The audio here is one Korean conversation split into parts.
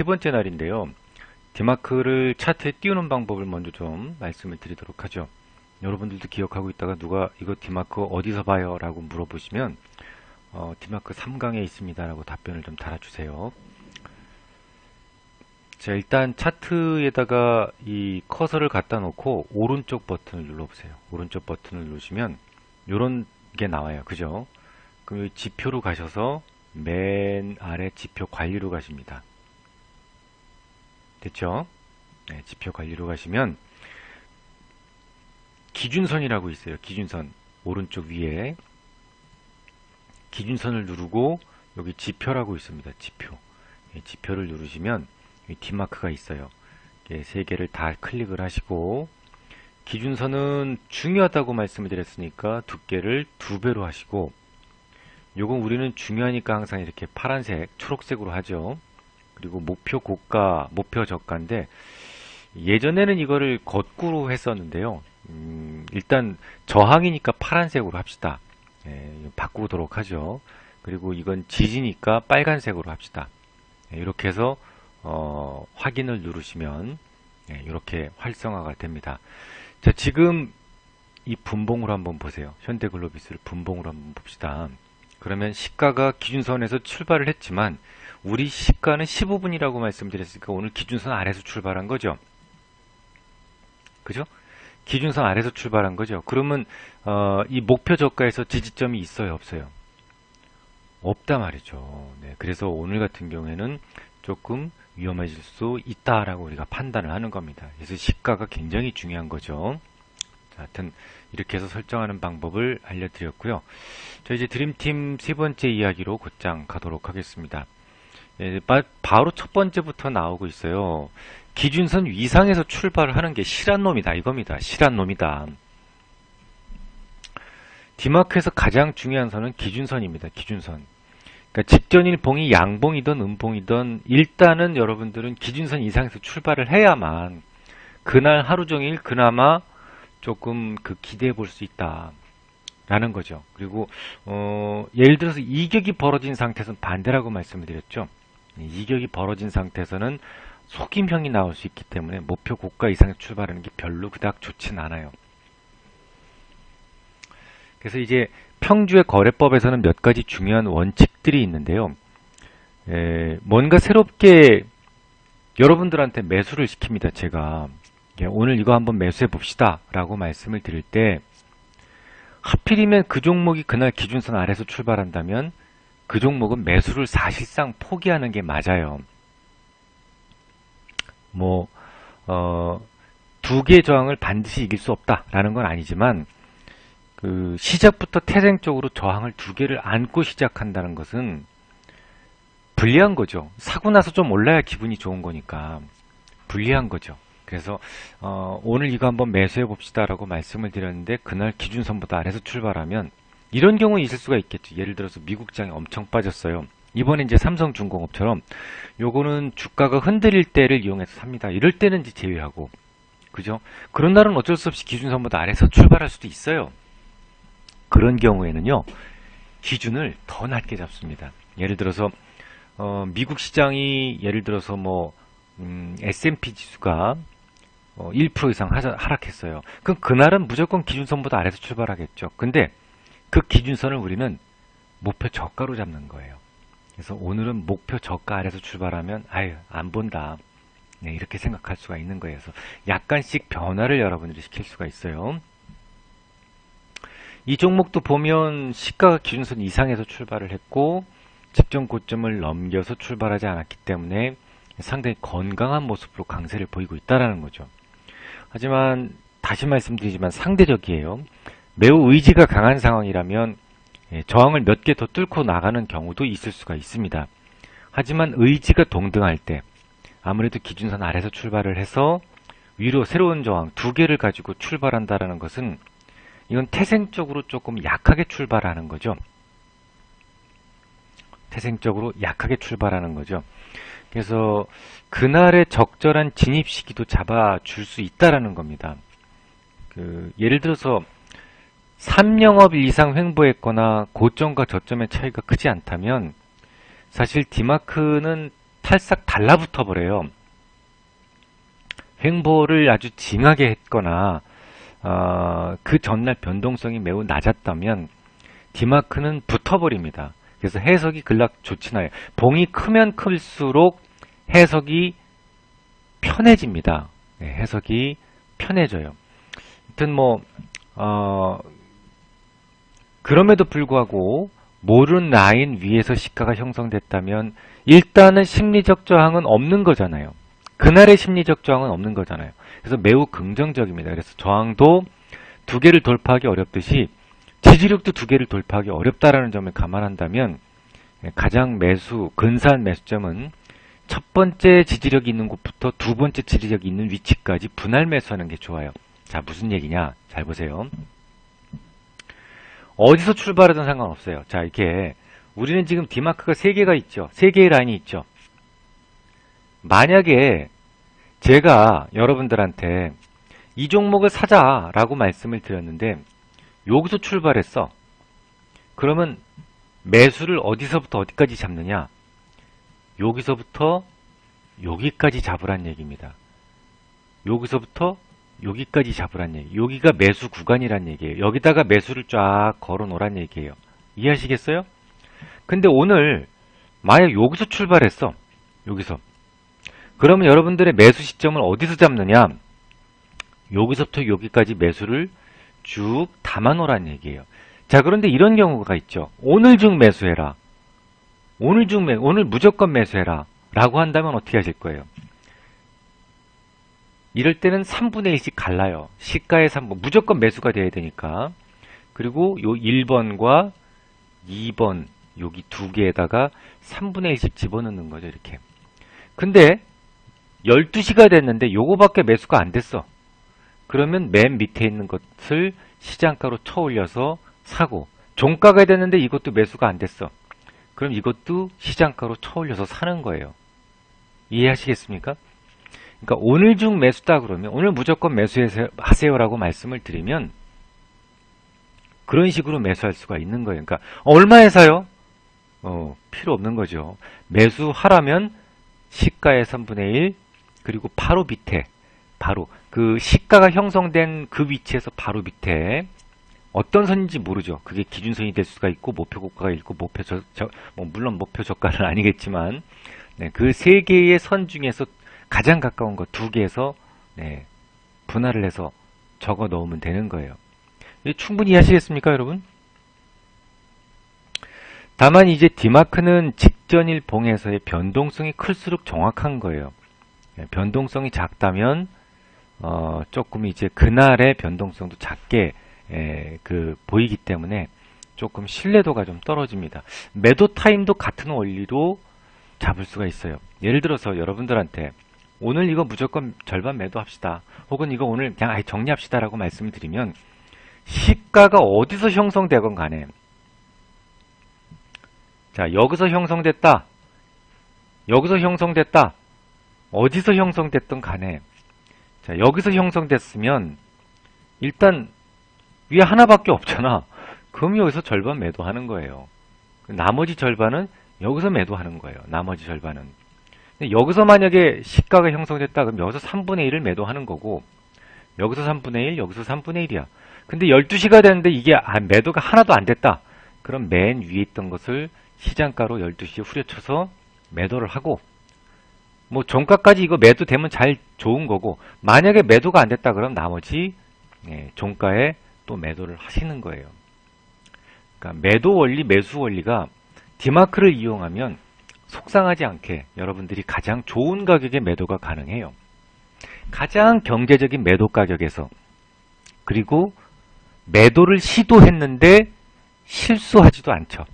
세 번째 날인데요. 디마크를 차트에 띄우는 방법을 먼저 좀 말씀을 드리도록 하죠. 여러분들도 기억하고 있다가 누가 이거 디마크 어디서 봐요? 라고 물어보시면 디마크 3강에 있습니다 라고 답변을 좀 달아주세요. 자, 일단 차트에다가 이 커서를 갖다 놓고 오른쪽 버튼을 눌러보세요. 오른쪽 버튼을 누르시면 이런 게 나와요. 그죠? 그럼 여기 지표로 가셔서 맨 아래 지표 관리로 가십니다. 됐죠? 네, 지표 관리로 가시면 기준선이라고 있어요. 기준선 오른쪽 위에 기준선을 누르고 여기 지표라고 있습니다. 지표. 지표를 누르시면 디마크가 있어요. 세 개를 다 클릭을 하시고 기준선은 중요하다고 말씀을 드렸으니까 두께를 2배로 하시고 요건 우리는 중요하니까 항상 이렇게 파란색, 초록색으로 하죠. 그리고 목표 고가, 목표 저가인데 예전에는 이거를 거꾸로 했었는데요. 일단 저항이니까 파란색으로 합시다. 바꾸도록 하죠. 그리고 이건 지지니까 빨간색으로 합시다. 이렇게 해서 확인을 누르시면 이렇게 활성화가 됩니다. 자, 지금 이 분봉으로 한번 보세요. 현대글로비스를 분봉으로 한번 봅시다. 그러면 시가가 기준선에서 출발을 했지만 우리 시가는 15분이라고 말씀드렸으니까 오늘 기준선 아래에서 출발한 거죠. 그죠? 기준선 아래에서 출발한 거죠. 그러면 이 목표 저가에서 지지점이 있어요, 없어요? 없다 말이죠. 네, 그래서 오늘 같은 경우에는 조금 위험해질 수 있다라고 우리가 판단을 하는 겁니다. 그래서 시가가 굉장히 중요한 거죠. 자, 하여튼 이렇게 해서 설정하는 방법을 알려드렸고요. 저 이제 드림팀 세 번째 이야기로 곧장 가도록 하겠습니다. 바로 첫 번째부터 나오고 있어요. 기준선 위상에서 출발을 하는 게 실한 놈이다 이겁니다. 실한 놈이다. 디마크에서 가장 중요한 선은 기준선입니다. 기준선. 그러니까 직전일 봉이 양봉이든 음봉이든 일단은 여러분들은 기준선 이상에서 출발을 해야만 그날 하루 종일 그나마 조금 기대해 볼 수 있다 라는 거죠. 그리고 예를 들어서 이격이 벌어진 상태에서는 반대라고 말씀을 드렸죠. 이격이 벌어진 상태에서는 속임형이 나올 수 있기 때문에 목표 고가 이상에 출발하는 게 별로 그닥 좋진 않아요. 그래서 이제 평주의 거래법에서는 몇 가지 중요한 원칙들이 있는데요. 뭔가 새롭게 여러분들한테 매수를 시킵니다. 제가 오늘 이거 한번 매수해 봅시다 라고 말씀을 드릴 때 하필이면 그 종목이 그날 기준선 아래서 출발한다면 그 종목은 매수를 사실상 포기하는 게 맞아요. 뭐 2개의 저항을 반드시 이길 수 없다라는 건 아니지만 시작부터 태생적으로 저항을 2개를 안고 시작한다는 것은 불리한 거죠. 사고 나서 좀 올라야 기분이 좋은 거니까 불리한 거죠. 그래서 오늘 이거 한번 매수해 봅시다 라고 말씀을 드렸는데 그날 기준선보다 아래서 출발하면 이런 경우 있을 수가 있겠죠. 예를 들어서 미국장이 엄청 빠졌어요. 이번에 이제 삼성중공업처럼 요거는 주가가 흔들릴 때를 이용해서 삽니다. 이럴 때는 이제 제외하고 그죠? 그런 날은 어쩔 수 없이 기준선보다 아래서 출발할 수도 있어요. 그런 경우에는요 기준을 더 낮게 잡습니다. 예를 들어서 미국 시장이 예를 들어서 뭐 S&P 지수가 1% 이상 하락했어요. 그럼 그날은 무조건 기준선보다 아래서 출발하겠죠. 근데 그 기준선을 우리는 목표 저가로 잡는 거예요. 그래서 오늘은 목표 저가 아래서 출발하면 아유 안 본다. 네, 이렇게 생각할 수가 있는 거예요. 그래서 약간씩 변화를 여러분들이 시킬 수가 있어요. 이 종목도 보면 시가가 기준선 이상에서 출발을 했고 직전 고점을 넘겨서 출발하지 않았기 때문에 상당히 건강한 모습으로 강세를 보이고 있다는 거죠. 하지만 다시 말씀드리지만 상대적이에요. 매우 의지가 강한 상황이라면 저항을 몇 개 더 뚫고 나가는 경우도 있을 수가 있습니다. 하지만 의지가 동등할 때 아무래도 기준선 아래서 출발을 해서 위로 새로운 저항 2개를 가지고 출발한다는 것은 이건 태생적으로 조금 약하게 출발하는 거죠. 태생적으로 약하게 출발하는 거죠. 그래서 그날의 적절한 진입 시기도 잡아줄 수 있다라는 겁니다. 예를 들어서 3영업 이상 횡보했거나 고점과 저점의 차이가 크지 않다면 사실 디마크는 찰싹 달라붙어 버려요. 횡보를 아주 징하게 했거나 그 전날 변동성이 매우 낮았다면 디마크는 붙어버립니다. 그래서 해석이 그닥 좋진 않아요. 봉이 크면 클수록 해석이 편해집니다. 네, 해석이 편해져요. 하여튼 그럼에도 불구하고 모른 라인 위에서 시가가 형성됐다면 일단은 심리적 저항은 없는 거잖아요. 그날의 심리적 저항은 없는 거잖아요. 그래서 매우 긍정적입니다. 그래서 저항도 두 개를 돌파하기 어렵듯이 지지력도 두 개를 돌파하기 어렵다라는 점을 감안한다면 가장 근사한 매수점은 첫 번째 지지력이 있는 곳부터 두 번째 지지력이 있는 위치까지 분할 매수하는 게 좋아요. 자, 무슨 얘기냐? 잘 보세요. 어디서 출발하든 상관없어요. 자, 이렇게 우리는 지금 디마크가 3개가 있죠. 3개의 라인이 있죠. 만약에 제가 여러분들한테 이 종목을 사자라고 말씀을 드렸는데 여기서 출발했어. 그러면 매수를 어디서부터 어디까지 잡느냐? 여기서부터 여기까지 잡으란 얘기입니다. 여기서부터 여기까지 잡으란 얘기. 여기가 매수 구간이란 얘기예요. 여기다가 매수를 쫙 걸어 놓으란 얘기예요. 이해하시겠어요? 근데 오늘 만약 여기서 출발했어. 여기서. 그러면 여러분들의 매수 시점을 어디서 잡느냐? 여기서부터 여기까지 매수를 쭉 담아 놓으란 얘기예요. 자, 그런데 이런 경우가 있죠. 오늘 중 매수해라. 오늘 무조건 매수해라. 라고 한다면 어떻게 하실 거예요? 이럴 때는 3분의 1씩 갈라요. 시가의 3분. 무조건 매수가 돼야 되니까. 그리고 요 1번과 2번 여기 두 개에다가 3분의 1씩 집어넣는 거죠. 이렇게. 근데 12시가 됐는데 요거밖에 매수가 안 됐어. 그러면 맨 밑에 있는 것을 시장가로 쳐올려서 사고, 종가가 됐는데 이것도 매수가 안 됐어. 그럼 이것도 시장가로 쳐올려서 사는 거예요. 이해하시겠습니까? 그러니까 오늘 중 매수다 그러면 오늘 무조건 매수하세요라고 말씀을 드리면 그런 식으로 매수할 수가 있는 거예요. 그러니까 얼마에 사요? 필요 없는 거죠. 매수하라면 시가의 3분의 1 그리고 바로 밑에 바로 그 시가가 형성된 그 위치에서 바로 밑에 어떤 선인지 모르죠. 그게 기준선이 될 수가 있고 목표 고가가 있고 물론 목표 저가는 아니겠지만 그 세 개의 선 중에서 가장 가까운 거 두 개에서 분할을 해서 적어 넣으면 되는 거예요. 충분히 이해하시겠습니까, 여러분? 다만 이제 디마크는 직전일 봉에서의 변동성이 클수록 정확한 거예요. 변동성이 작다면 조금 이제 그날의 변동성도 작게 보이기 때문에 조금 신뢰도가 좀 떨어집니다. 매도 타임도 같은 원리로 잡을 수가 있어요. 예를 들어서 여러분들한테 오늘 이거 무조건 절반 매도합시다. 혹은 이거 오늘 그냥 아예 정리합시다 라고 말씀을 드리면 시가가 어디서 형성되건 간에 자, 여기서 형성됐다. 여기서 형성됐다. 어디서 형성됐던 간에 자, 여기서 형성됐으면 일단 위에 하나밖에 없잖아. 그럼 여기서 절반 매도하는 거예요. 나머지 절반은 여기서 매도하는 거예요. 나머지 절반은. 근데 여기서 만약에 시가가 형성됐다 그럼 여기서 3분의 1을 매도하는 거고 여기서 3분의 1, 여기서 3분의 1이야. 근데 12시가 됐는데 이게 매도가 하나도 안 됐다. 그럼 맨 위에 있던 것을 시장가로 12시에 후려쳐서 매도를 하고 뭐 종가까지 이거 매도되면 잘 좋은 거고 만약에 매도가 안 됐다 그럼 나머지 종가에 또 매도를 하시는 거예요. 그러니까 매도 원리, 매수 원리가 디마크를 이용하면 속상하지 않게 여러분들이 가장 좋은 가격에 매도가 가능해요. 가장 경제적인 매도 가격에서 그리고 매도를 시도했는데 실수하지도 않죠.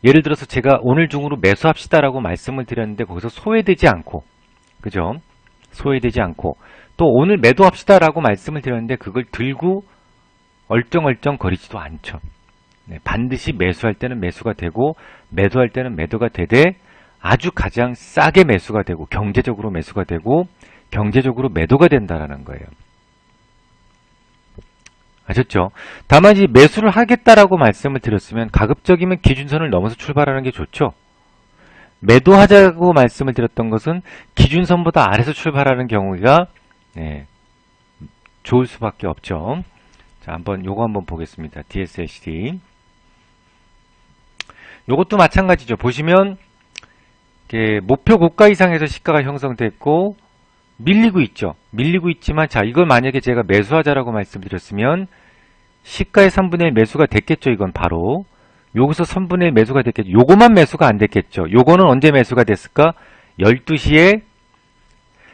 예를 들어서 제가 오늘 중으로 매수합시다 라고 말씀을 드렸는데 거기서 소외되지 않고 그죠? 소외되지 않고 또 오늘 매도합시다 라고 말씀을 드렸는데 그걸 들고 얼쩡얼쩡 거리지도 않죠. 반드시 매수할 때는 매수가 되고 매도할 때는 매도가 되되 아주 가장 싸게 매수가 되고 경제적으로 매수가 되고 경제적으로 매도가 된다라는 거예요. 아셨죠? 다만 이 매수를 하겠다라고 말씀을 드렸으면 가급적이면 기준선을 넘어서 출발하는 게 좋죠. 매도하자고 말씀을 드렸던 것은 기준선보다 아래서 출발하는 경우가 네, 좋을 수밖에 없죠. 자, 요거 한번 보겠습니다. DSLCD. 요것도 마찬가지죠. 보시면 목표 고가 이상에서 시가가 형성됐고 밀리고 있죠. 밀리고 있지만 자, 이걸 만약에 제가 매수하자라고 말씀드렸으면 시가의 3분의 1 매수가 됐겠죠. 이건 바로 여기서 3분의 1 매수가 됐겠죠. 요거만 매수가 안 됐겠죠. 요거는 언제 매수가 됐을까? 12시에.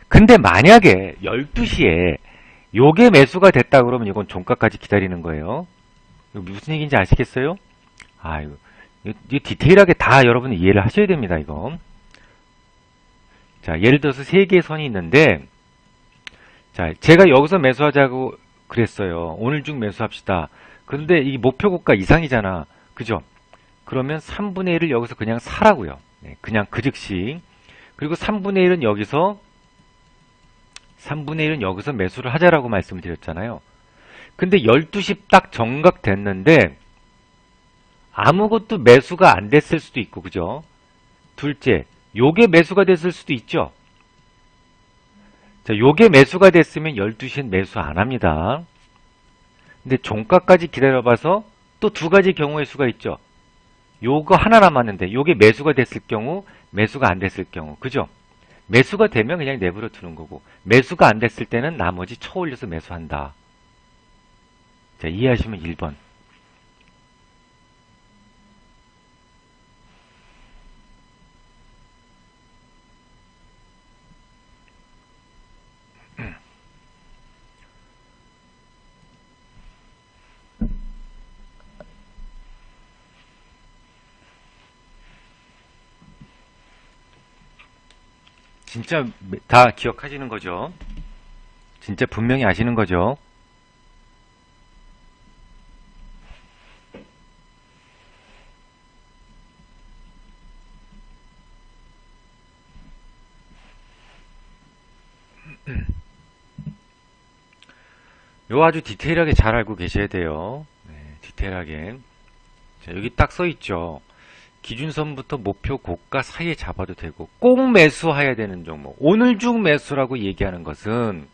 근데 만약에 12시에 요게 매수가 됐다 그러면 이건 종가까지 기다리는 거예요. 이거 무슨 얘기인지 아시겠어요? 이거 디테일하게 다 여러분이 이해를 하셔야 됩니다. 이거. 자, 예를 들어서 3개의 선이 있는데, 자, 제가 여기서 매수하자고 그랬어요. 오늘 중 매수합시다. 근데 이 목표 고가 이상이잖아. 그죠? 그러면 3분의 1을 여기서 그냥 사라고요. 네, 그냥 그 즉시. 그리고 3분의 1은 여기서 매수를 하자라고 말씀을 드렸잖아요. 근데 12시 딱 정각 됐는데 아무것도 매수가 안 됐을 수도 있고, 그죠? 둘째, 요게 매수가 됐을 수도 있죠. 자, 요게 매수가 됐으면 12시엔 매수 안 합니다. 근데 종가까지 기다려봐서 또 두 가지 경우의 수가 있죠. 요거 하나 남았는데 요게 매수가 됐을 경우, 매수가 안 됐을 경우, 그죠? 매수가 되면 그냥 내버려 두는 거고, 매수가 안 됐을 때는 나머지 쳐올려서 매수한다. 자, 이해하시면 1번. 진짜 다 기억하시는 거죠? 진짜 분명히 아시는 거죠? 요 아주 디테일하게 잘 알고 계셔야 돼요. 네, 디테일하게. 자, 여기 딱 써있죠. 기준선부터 목표 고가 사이에 잡아도 되고 꼭 매수해야 되는 종목. 오늘 중 매수라고 얘기하는 것은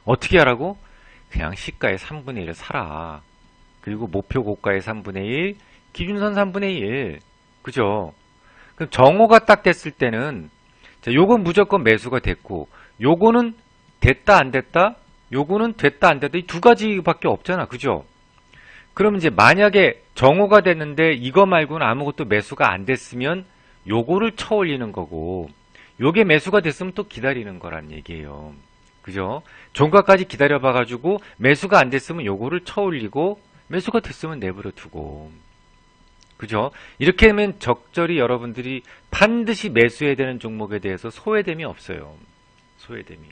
어떻게 하라고? 그냥 시가의 3분의 1을 사라. 그리고 목표 고가의 3분의 1, 기준선 3분의 1. 그죠? 그럼 정오가 딱 됐을 때는 자, 요건 무조건 매수가 됐고 요거는 됐다 안 됐다? 요거는 됐다 안 됐다. 이 두 가지밖에 없잖아. 그죠? 그럼 이제 만약에 정오가 됐는데 이거 말고는 아무것도 매수가 안 됐으면 요거를 쳐올리는 거고 요게 매수가 됐으면 또 기다리는 거란 얘기예요. 그죠? 종가까지 기다려봐 가지고 매수가 안 됐으면 요거를 쳐올리고 매수가 됐으면 내버려 두고 그죠? 이렇게 하면 적절히 여러분들이 반드시 매수해야 되는 종목에 대해서 소외됨이 없어요. 소외됨이.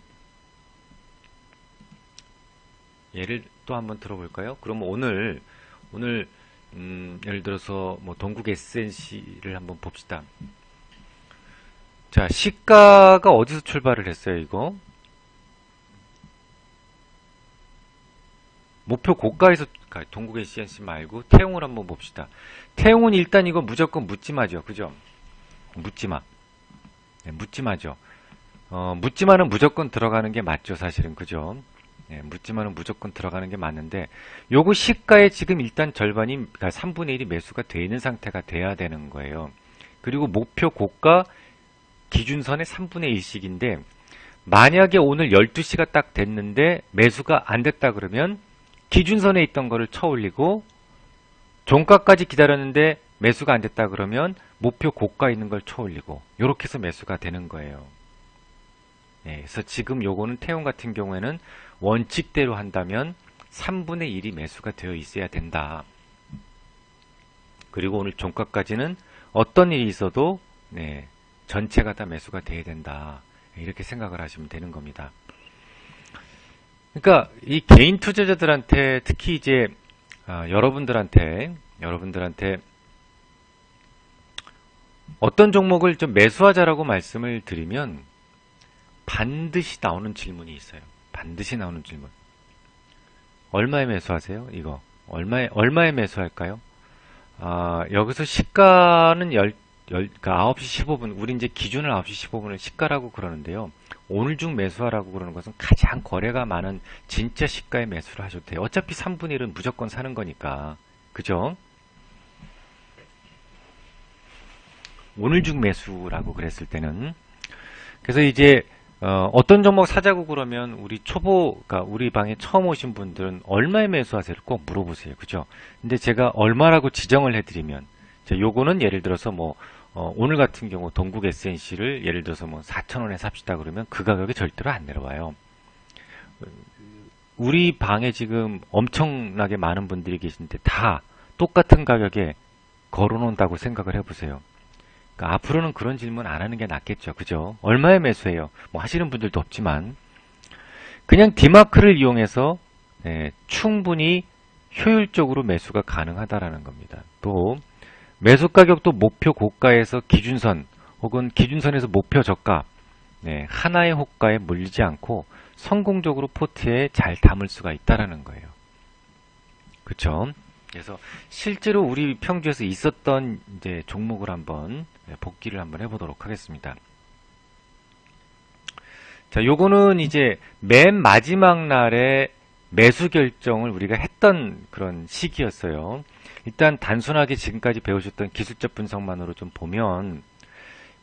예를 또 한번 들어볼까요? 그럼 오늘 예를 들어서 뭐 동국 SNC를 한번 봅시다. 자, 시가가 어디서 출발을 했어요, 이거? 목표 고가에서 동국 SNC 말고 태용을 한번 봅시다. 태용은 일단 이거 무조건 묻지마죠, 그죠? 묻지마. 네, 묻지마죠. 묻지마는 무조건 들어가는 게 맞죠, 사실은, 그죠? 네, 묻지마는 무조건 들어가는 게 맞는데 요거 시가의 지금 일단 절반이 그러니까 3분의 1이 매수가 되어 있는 상태가 돼야 되는 거예요. 그리고 목표 고가 기준선의 3분의 1씩인데 만약에 오늘 12시가 딱 됐는데 매수가 안 됐다 그러면 기준선에 있던 거를 쳐올리고 종가까지 기다렸는데 매수가 안 됐다 그러면 목표 고가 있는 걸 쳐올리고 이렇게 해서 매수가 되는 거예요. 네, 그래서 지금 요거는 태용 같은 경우에는 원칙대로 한다면 3분의 1이 매수가 되어 있어야 된다. 그리고 오늘 종가까지는 어떤 일이 있어도 네, 전체가 다 매수가 돼야 된다. 이렇게 생각을 하시면 되는 겁니다. 그러니까 이 개인 투자자들한테 특히 이제 여러분들한테 어떤 종목을 좀 매수하자라고 말씀을 드리면 반드시 나오는 질문이 있어요. 반드시 나오는 질문. 얼마에 매수하세요? 이거 얼마에 매수할까요? 여기서 시가는 그러니까 9시 15분, 우리 이제 기준을 9시 15분을 시가라고 그러는데요. 오늘 중 매수하라고 그러는 것은 가장 거래가 많은 진짜 시가의 매수를 하셔도 돼요. 어차피 3분의 1은 무조건 사는 거니까. 그죠? 오늘 중 매수라고 그랬을 때는. 그래서 이제 어떤 종목 사자고 그러면 우리 그러니까 우리 방에 처음 오신 분들은 얼마에 매수하세요? 꼭 물어보세요. 그죠? 근데 제가 얼마라고 지정을 해드리면, 요거는 예를 들어서 뭐, 오늘 같은 경우 동국 SNC를 예를 들어서 뭐 4,000원에 삽시다 그러면 그 가격이 절대로 안 내려와요. 우리 방에 지금 엄청나게 많은 분들이 계신데 다 똑같은 가격에 걸어놓는다고 생각을 해보세요. 그러니까 앞으로는 그런 질문 안 하는 게 낫겠죠. 그죠? 얼마에 매수해요? 뭐 하시는 분들도 없지만 그냥 디마크를 이용해서 충분히 효율적으로 매수가 가능하다라는 겁니다. 또 매수 가격도 목표 고가에서 기준선 혹은 기준선에서 목표 저가 하나의 호가에 물리지 않고 성공적으로 포트에 잘 담을 수가 있다라는 거예요. 그렇죠? 그래서 실제로 우리 평주에서 있었던 이제 종목을 한번 복기를 한번 해보도록 하겠습니다. 자, 요거는 이제 맨 마지막 날에 매수 결정을 우리가 했던 그런 시기였어요. 일단 단순하게 지금까지 배우셨던 기술적 분석만으로 좀 보면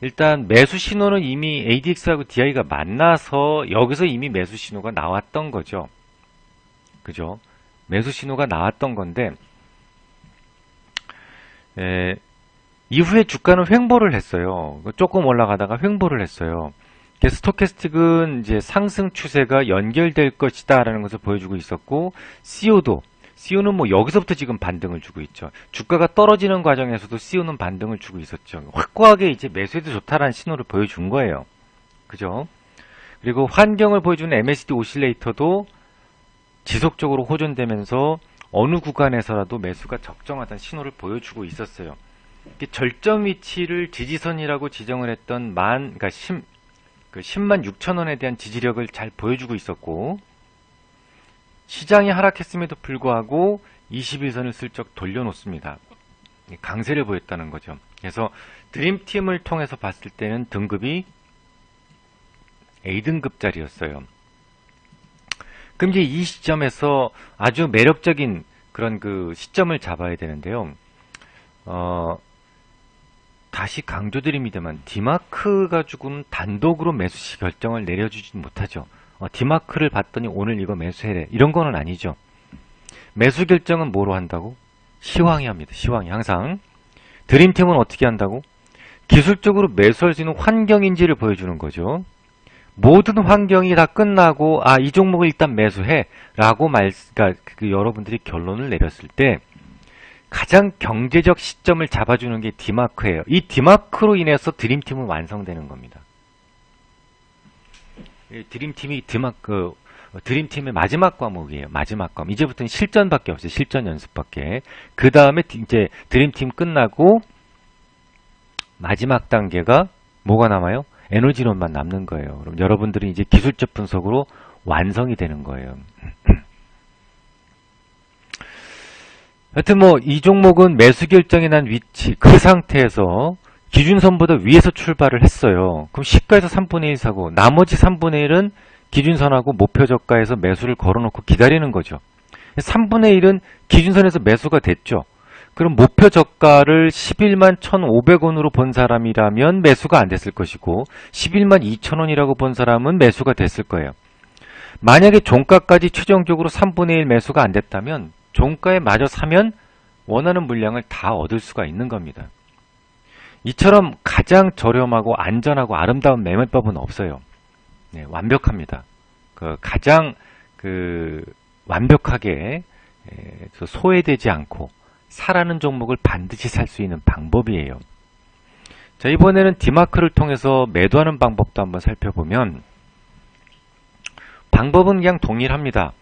일단 매수 신호는 이미 ADX하고 DI가 만나서 여기서 이미 매수 신호가 나왔던 거죠. 그죠? 매수 신호가 나왔던 건데 이후에 주가는 횡보를 했어요. 조금 올라가다가 횡보를 했어요. 스토캐스틱은 이제 상승 추세가 연결될 것이다 라는 것을 보여주고 있었고 CO는 뭐 여기서부터 지금 반등을 주고 있죠. 주가가 떨어지는 과정에서도 CO는 반등을 주고 있었죠. 확고하게 이제 매수해도 좋다라는 신호를 보여준 거예요. 그죠? 그리고 환경을 보여주는 MACD 오실레이터도 지속적으로 호전되면서 어느 구간에서라도 매수가 적정하다는 신호를 보여주고 있었어요. 절정 위치를 지지선이라고 지정을 했던 그러니까 10만 6천 원에 대한 지지력을 잘 보여주고 있었고 시장이 하락했음에도 불구하고 21선을 슬쩍 돌려놓습니다. 강세를 보였다는 거죠. 그래서 드림팀을 통해서 봤을 때는 등급이 A등급짜리였어요. 그럼 이제 이 시점에서 아주 매력적인 그런 그 시점을 잡아야 되는데요. 다시 강조드립니다만 디마크 가지고는 단독으로 매수 결정을 내려주지 못하죠. 디마크를 봤더니 오늘 이거 매수해래 이런 거는 아니죠. 매수 결정은 뭐로 한다고? 시황이 합니다. 시황이 항상. 드림팀은 어떻게 한다고? 기술적으로 매수할 수 있는 환경인지를 보여주는 거죠. 모든 환경이 다 끝나고 이 종목을 일단 매수해 라고 그러니까 여러분들이 결론을 내렸을 때 가장 경제적 시점을 잡아주는 게 디마크예요. 이 디마크로 인해서 드림팀은 완성되는 겁니다. 드림팀의 마지막 과목이에요. 마지막 과목. 이제부터는 실전밖에 없어요. 실전 연습밖에. 그 다음에 이제 드림팀 끝나고 마지막 단계가 뭐가 남아요? 에너지론만 남는 거예요. 그럼 여러분들은 이제 기술적 분석으로 완성이 되는 거예요. 하여튼 뭐 이 종목은 매수 결정이 난 위치 그 상태에서 기준선보다 위에서 출발을 했어요. 그럼 시가에서 3분의 1 사고 나머지 3분의 1은 기준선하고 목표 저가에서 매수를 걸어놓고 기다리는 거죠. 3분의 1은 기준선에서 매수가 됐죠. 그럼 목표 저가를 11만 1,500원으로 본 사람이라면 매수가 안 됐을 것이고 11만 2천원이라고 본 사람은 매수가 됐을 거예요. 만약에 종가까지 최종적으로 3분의 1 매수가 안 됐다면 종가에 마저 사면 원하는 물량을 다 얻을 수가 있는 겁니다. 이처럼 가장 저렴하고 안전하고 아름다운 매매법은 없어요. 완벽합니다. 가장 완벽하게 소외되지 않고 사라는 종목을 반드시 살 수 있는 방법이에요. 자, 이번에는 디마크를 통해서 매도하는 방법도 한번 살펴보면 방법은 그냥 동일합니다.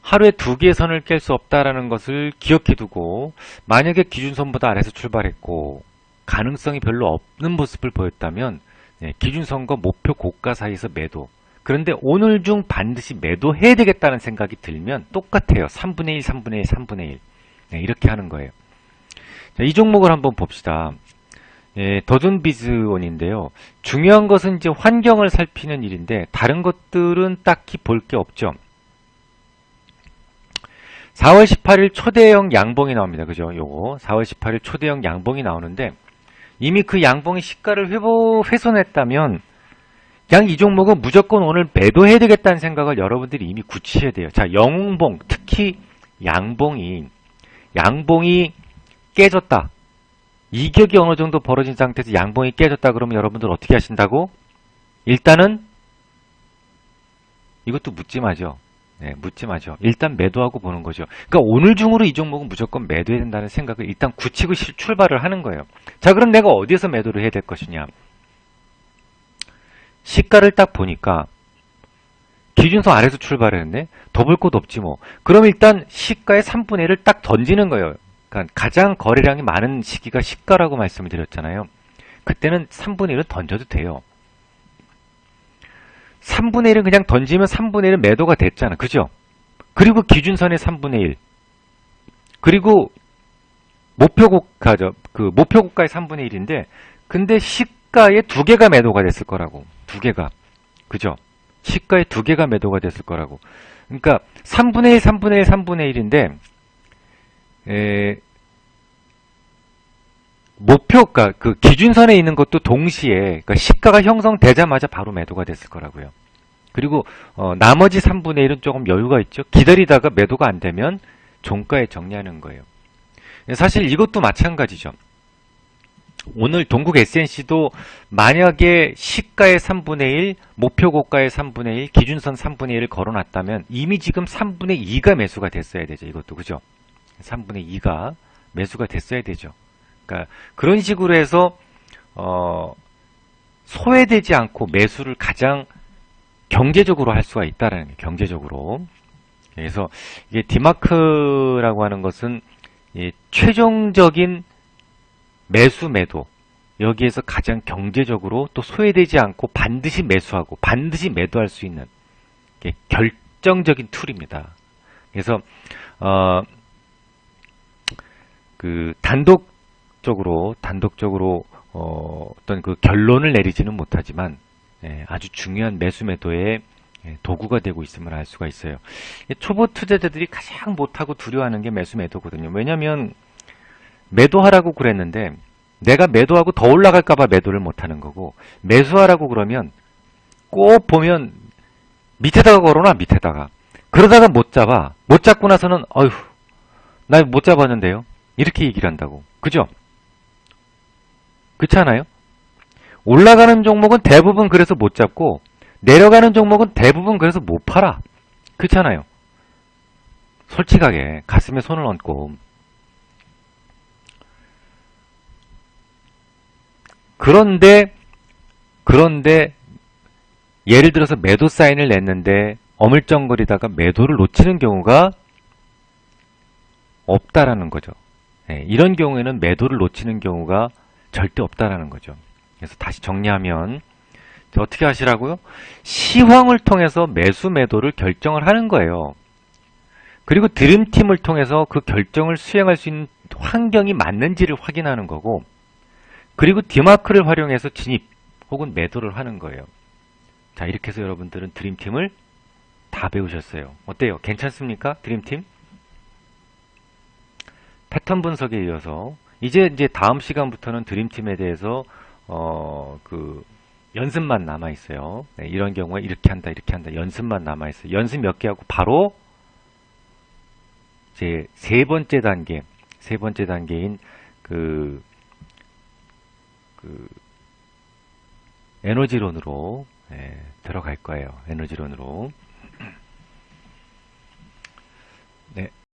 하루에 2개의 선을 깰 수 없다라는 것을 기억해 두고 만약에 기준선보다 아래서 출발했고 가능성이 별로 없는 모습을 보였다면 기준선과 목표 고가 사이에서 매도. 그런데 오늘 중 반드시 매도해야 되겠다는 생각이 들면 똑같아요. 3분의 1, 3분의 1, 3분의 1. 이렇게 하는 거예요. 자, 이 종목을 한번 봅시다. 예, 더둔비즈원인데요. 중요한 것은 이제 환경을 살피는 일인데 다른 것들은 딱히 볼 게 없죠. 4월 18일 초대형 양봉이 나옵니다. 그죠? 요거 4월 18일 초대형 양봉이 나오는데 이미 그 양봉의 시가를 훼손했다면 그냥 이 종목은 무조건 오늘 매도해야 되겠다는 생각을 여러분들이 이미 굳히셔야 돼요. 자, 영봉, 특히 양봉이 깨졌다. 이격이 어느 정도 벌어진 상태에서 양봉이 깨졌다 그러면 여러분들 어떻게 하신다고? 일단은 이것도 묻지마죠. 네, 묻지마죠. 일단 매도하고 보는 거죠. 그러니까 오늘 중으로 이 종목은 무조건 매도해야 된다는 생각을 일단 굳히고 출발을 하는 거예요. 자, 그럼 내가 어디에서 매도를 해야 될 것이냐? 시가를 딱 보니까 기준선 아래서 출발을 했네? 더 볼 곳 없지 뭐. 그럼 일단 시가의 3분의 1을 딱 던지는 거예요. 그러니까 가장 거래량이 많은 시기가 시가라고 말씀을 드렸잖아요. 그때는 3분의 1은 던져도 돼요. 3분의 1은 그냥 던지면 3분의 1은 매도가 됐잖아. 그죠? 그리고 기준선의 3분의 1. 그리고 목표고가죠. 그 목표고가의 3분의 1인데 근데 시가에 2개가 매도가 됐을 거라고. 2개가. 그죠? 시가에 2개가 매도가 됐을 거라고. 그러니까 3분의 1, 3분의 1, 3분의 1인데 목표가 그 기준선에 있는 것도 동시에 그러니까 시가가 형성되자마자 바로 매도가 됐을 거라고요. 그리고 나머지 3분의 1은 조금 여유가 있죠. 기다리다가 매도가 안 되면 종가에 정리하는 거예요. 사실 이것도 마찬가지죠. 오늘 동국 SNC도 만약에 시가의 3분의 1, 목표 고가의 3분의 1, 기준선 3분의 1을 걸어놨다면 이미 지금 3분의 2가 매수가 됐어야 되죠. 이것도 그죠? 3분의 2가 매수가 됐어야 되죠. 그러니까 그런 식으로 해서 소외되지 않고 매수를 가장 경제적으로 할 수가 있다라는 게 경제적으로. 그래서 이게 디마크라고 하는 것은 최종적인 매수 매도 여기에서 가장 경제적으로 또 소외되지 않고 반드시 매수하고 반드시 매도할 수 있는 결정적인 툴입니다. 그래서 그 단독적으로 어떤 그 결론을 내리지는 못하지만 아주 중요한 매수 매도의 도구가 되고 있음을 알 수가 있어요. 초보 투자자들이 가장 못하고 두려워하는 게 매수 매도거든요. 왜냐하면 매도하라고 그랬는데 내가 매도하고 더 올라갈까봐 매도를 못하는 거고 매수하라고 그러면 꼭 보면 밑에다가 걸어놔 밑에다가 그러다가 못 잡아 못 잡고 나서는 어휴 나 못 잡았는데요 이렇게 얘기를 한다고 그죠? 그렇지 않아요? 올라가는 종목은 대부분 그래서 못 잡고 내려가는 종목은 대부분 그래서 못 팔아 그렇잖아요. 솔직하게 가슴에 손을 얹고 그런데 예를 들어서 매도 사인을 냈는데 어물쩡거리다가 매도를 놓치는 경우가 없다라는 거죠. 이런 경우에는 매도를 놓치는 경우가 절대 없다라는 거죠. 그래서 다시 정리하면 어떻게 하시라고요? 시황을 통해서 매수 매도를 결정을 하는 거예요. 그리고 드림팀을 통해서 그 결정을 수행할 수 있는 환경이 맞는지를 확인하는 거고 그리고 디마크를 활용해서 진입 혹은 매도를 하는 거예요. 자, 이렇게 해서 여러분들은 드림팀을 다 배우셨어요. 어때요? 괜찮습니까? 드림팀? 패턴 분석에 이어서 이제 다음 시간부터는 드림팀에 대해서 그 연습만 남아 있어요. 네, 이런 경우에 이렇게 한다 연습만 남아 있어요. 연습 몇 개 하고 바로 이제 세 번째 단계인 그 에너지론으로 들어갈 거예요. 에너지론으로. 네.